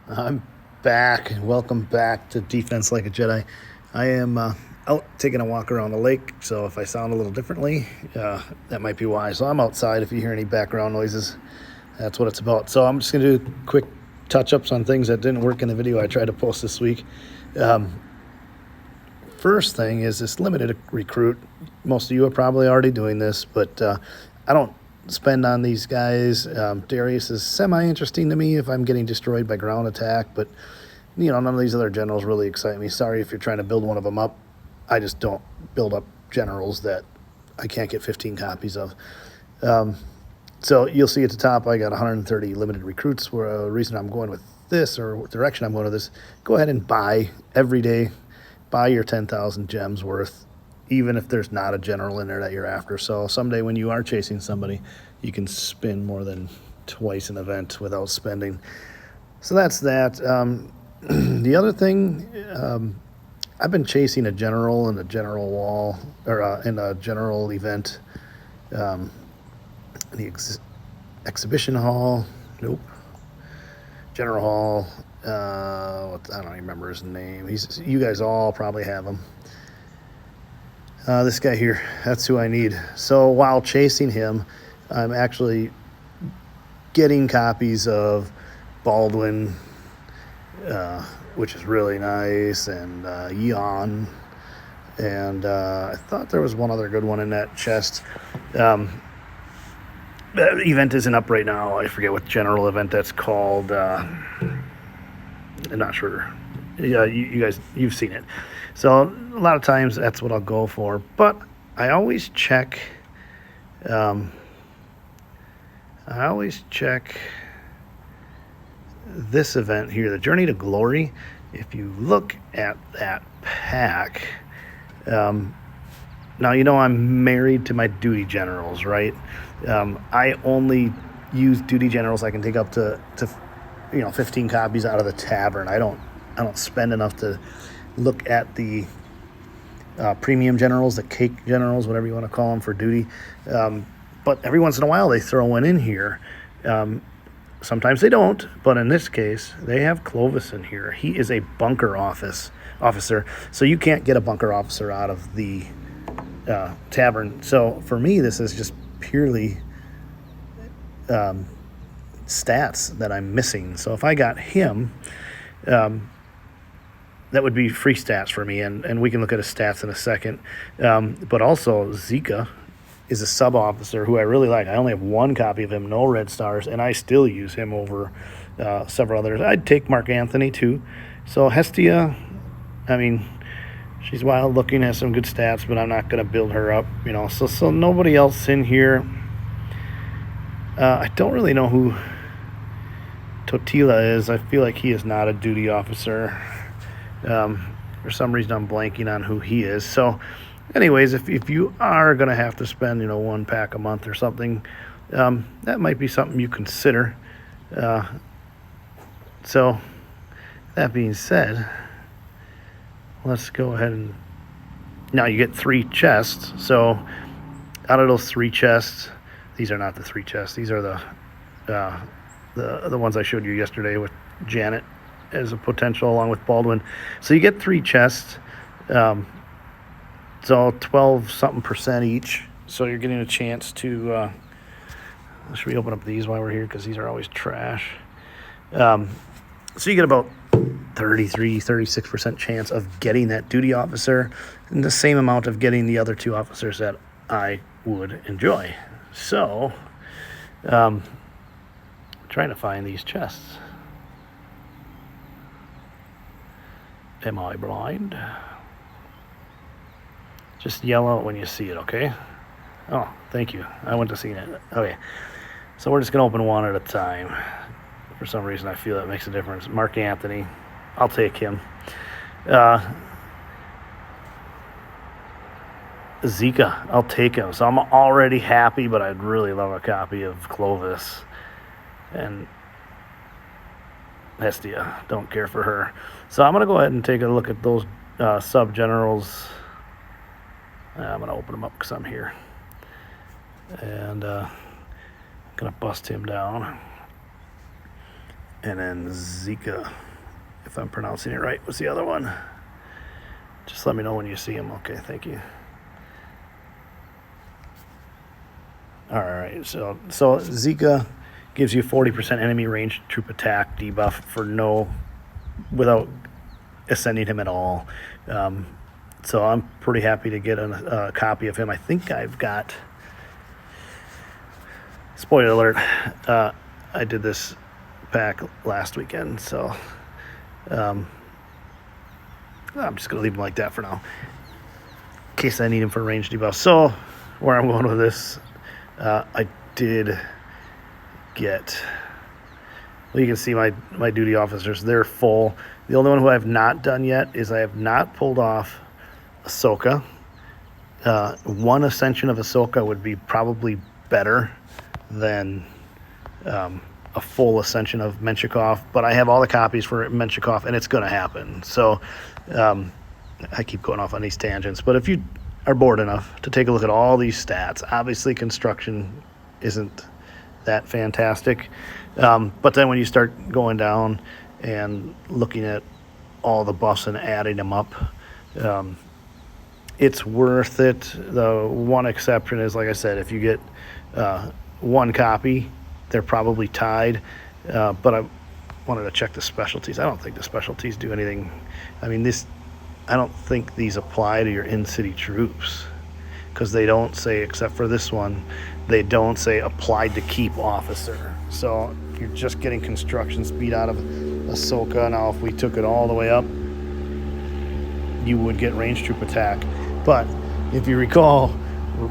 I'm back, and welcome back to Defense Like a Jedi. I am out taking a walk around the lake, so if I sound a little differently, that might be why. So I'm outside. If you hear any background noises, that's what it's about. So I'm just going to do quick touch-ups on things that didn't work in the video I tried to post this week. First thing is this limited recruit. Most of you are probably already doing this, but I don't spend on these guys. Darius is semi-interesting to me if I'm getting destroyed by ground attack, but none of these other generals really excite me. Sorry if you're trying to build one of them up. I just don't build up generals that I can't get 15 copies of. So you'll see at the top I got 130 limited recruits. Where a reason I'm going with this, or what direction I'm going with this, go ahead and buy every day. Buy your 10,000 gems worth, even if there's not a general in there that you're after. So someday when you are chasing somebody, you can spin more than twice an event without spending. So that's that. The other thing, I've been chasing a general in the general wall, or in a general event, in the exhibition hall. Nope. General hall. I don't even remember his name. You guys all probably have him. This guy here, that's who I need. So while chasing him, I'm actually getting copies of Baldwin, which is really nice, and Yon, and I thought there was one other good one in that chest. That event isn't up right now. I forget what general event that's called. I'm not sure. Yeah, you guys, you've seen it. So a lot of times that's what I'll go for. But I always check. This event here, the Journey to Glory. If you look at that pack, now I'm married to my duty generals, right? I only use duty generals I can take up to 15 copies out of the tavern. I don't spend enough to look at the premium generals, the cake generals, whatever you want to call them, for duty. But every once in a while they throw one in here. Sometimes they don't, but in this case they have Clovis in here. He is a bunker officer, so you can't get a bunker officer out of the tavern. So for me, this is just purely stats that I'm missing. So if I got him, that would be free stats for me, and we can look at his stats in a second. But also Zika is a sub-officer who I really like. I only have one copy of him, no red stars, and I still use him over several others. I'd take Mark Anthony too. So Hestia, she's wild looking, has some good stats, but I'm not going to build her up. So nobody else in here. I don't really know who Totila is. I feel like he is not a duty officer. For some reason I'm blanking on who he is. So anyways, if you are going to have to spend one pack a month or something, that might be something you consider. So that being said, let's go ahead and now you get 3 chests. So out of those 3 chests, these are not the 3 chests. These are the ones I showed you yesterday with Janet as a potential, along with Baldwin. So you get 3 chests. So 12 something % each. So you're getting a chance to. Should we open up these while we're here, because these are always trash. So you get about 36% chance of getting that duty officer, and the same amount of getting the other 2 officers that I would enjoy. So, trying to find these chests. Am I blind? Just yell out when you see it, okay? Oh, thank you. I went to see it. Okay. So we're just going to open one at a time. For some reason, I feel that makes a difference. Mark Anthony. I'll take him. Zika. I'll take him. So I'm already happy, but I'd really love a copy of Clovis. And Hestia. Don't care for her. So I'm going to go ahead and take a look at those sub-generals. I'm going to open them up because I'm here. And I'm going to bust him down. And then Zika, if I'm pronouncing it right, was the other one. Just let me know when you see him. Okay, thank you. All right, so Zika gives you 40% enemy range troop attack debuff without ascending him at all. So I'm pretty happy to get a copy of him. I think I've got, spoiler alert, I did this pack last weekend, so I'm just going to leave him like that for now, in case I need him for range debuff. So where I'm going with this, I did get, well, you can see my duty officers, they're full. The only one who I have not done yet is I have not pulled off Ahsoka. One ascension of Ahsoka would be probably better than a full ascension of Menshikov, but I have all the copies for Menshikov, and it's going to happen. So I keep going off on these tangents, but if you are bored enough to take a look at all these stats, obviously construction isn't that fantastic, but then when you start going down and looking at all the buffs and adding them up, it's worth it. The one exception is, like I said, if you get one copy, they're probably tied, but I wanted to check the specialties. I don't think the specialties do anything. I mean, I don't think these apply to your in-city troops, because they don't say, except for this one, they don't say applied to keep officer. So you're just getting construction speed out of Ahsoka. Now, if we took it all the way up, you would get range troop attack. But if you recall,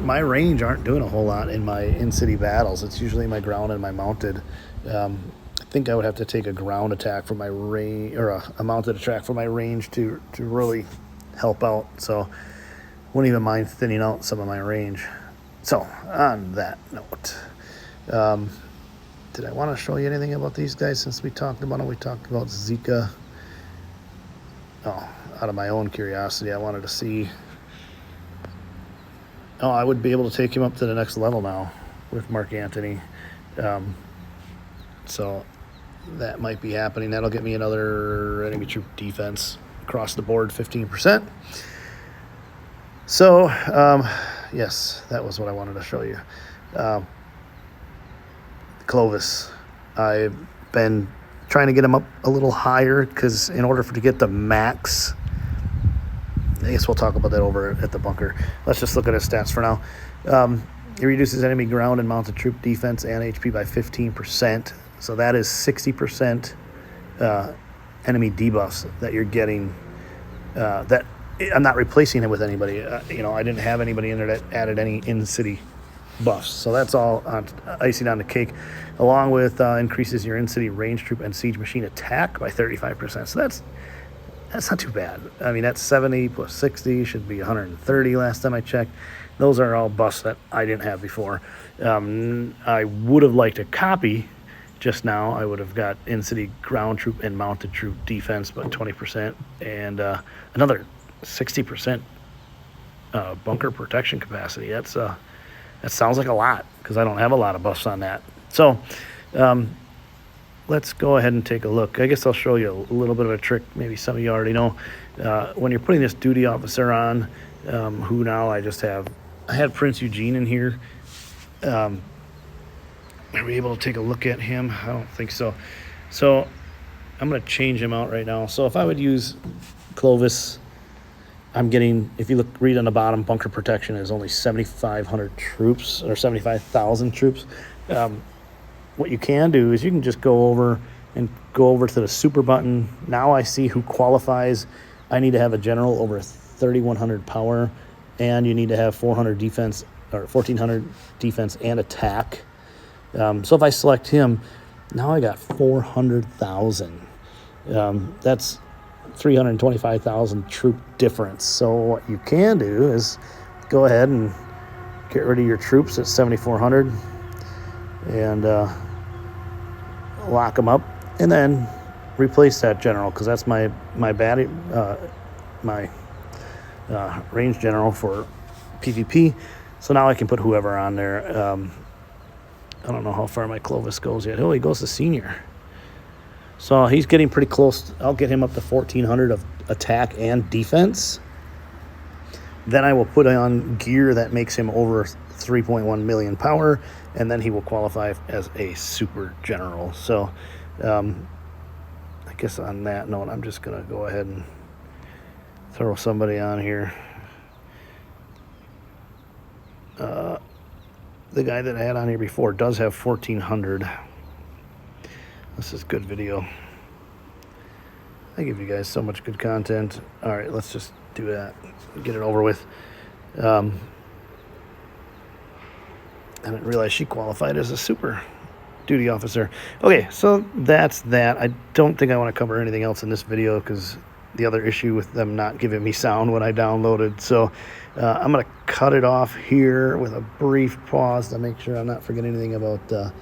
my range aren't doing a whole lot in my in-city battles. It's usually my ground and my mounted. I think I would have to take a ground attack for my range, or a mounted attack for my range to really help out. So wouldn't even mind thinning out some of my range. So on that note, did I want to show you anything about these guys since we talked about them? We talked about Zika. Oh, out of my own curiosity, I wanted to see. Oh, I would be able to take him up to the next level now with Mark Antony. So that might be happening. That'll get me another enemy troop defense across the board, 15%. So, yes, that was what I wanted to show you. Clovis, I've been trying to get him up a little higher, because in order to get the max, I guess we'll talk about that over at the bunker. Let's just look at his stats for now. He reduces enemy ground and mounted troop defense and HP by 15%. So that is 60% enemy debuffs that you're getting. That I'm not replacing it with anybody. I didn't have anybody in there that added any in-city buffs. So that's all icing on the cake, along with increases your in-city range troop and siege machine attack by 35%. So that's not too bad. I mean, that's 70 plus 60 should be 130 last time I checked. Those are all buffs that I didn't have before. I would have liked a copy just now. I would have got in-city ground troop and mounted troop defense by 20% and another 60% bunker protection capacity. That sounds like a lot, because I don't have a lot of buffs on that. So let's go ahead and take a look. I guess I'll show you a little bit of a trick. Maybe some of you already know. When you're putting this duty officer on, who now I had Prince Eugene in here. Are we able to take a look at him? I don't think so. So I'm going to change him out right now. So if I would use Clovis, I'm getting, if you read on the bottom, bunker protection is only 7,500 troops, or 75,000 troops. What you can do is you can just go over to the super button. Now I see who qualifies. I need to have a general over 3,100 power, and you need to have 400 defense, or 1,400 defense and attack. So if I select him, now I got 400,000. That's 325,000 troop difference. So what you can do is go ahead and get rid of your troops at 7,400 and lock them up, and then replace that general, because that's my range general for PvP. So now I can put whoever on there. I don't know how far my Clovis goes yet. Oh, he goes to senior. So he's getting pretty close. I'll get him up to 1,400 of attack and defense. Then I will put on gear that makes him over 3.1 million power, and then he will qualify as a super general. So I guess on that note, I'm just going to go ahead and throw somebody on here. The guy that I had on here before does have 1,400. This is good video. I give you guys so much good content. All right, let's just do that. Get it over with. I didn't realize she qualified as a super duty officer. Okay, so that's that. I don't think I want to cover anything else in this video because the other issue with them not giving me sound when I downloaded. So I'm going to cut it off here with a brief pause to make sure I'm not forgetting anything about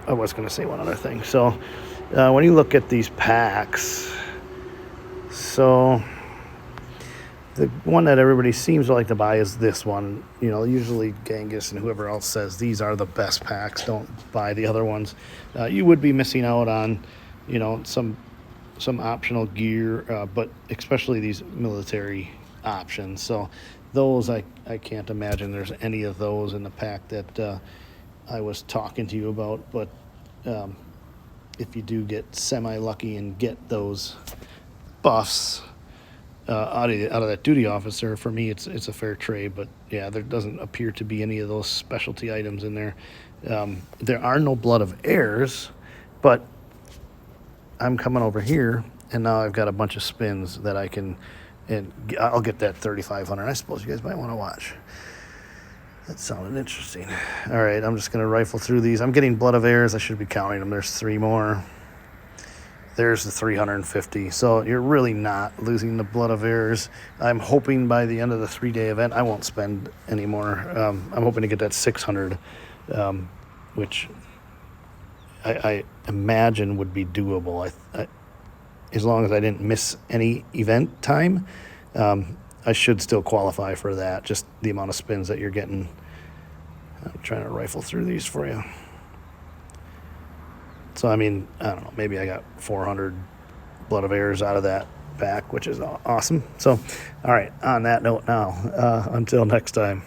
I was going to say one other thing. So when you look at these packs, so the one that everybody seems to like to buy is this one. You know, usually Genghis and whoever else says these are the best packs. Don't buy the other ones. You would be missing out on, you know, some optional gear, but especially these military options. So those, I can't imagine there's any of those in the pack that I was talking to you about. But if you do get semi-lucky and get those buffs out of that duty officer, for me it's a fair trade. But yeah, there doesn't appear to be any of those specialty items in there. There are no blood of heirs, but I'm coming over here and now I've got a bunch of spins that I can, and I'll get that 3,500. I suppose you guys might want to watch. That sounded interesting. All right, I'm just going to rifle through these. I'm getting blood of heirs. I should be counting them. There's 3 more. There's the 350. So you're really not losing the blood of heirs. I'm hoping by the end of the 3-day event, I won't spend any more. I'm hoping to get that 600, which I imagine would be doable. As long as I didn't miss any event time, I should still qualify for that, just the amount of spins that you're getting. I'm trying to rifle through these for you. So, I mean, I don't know, maybe I got 400 blood of heirs out of that pack, which is awesome. So, all right, on that note now, until next time.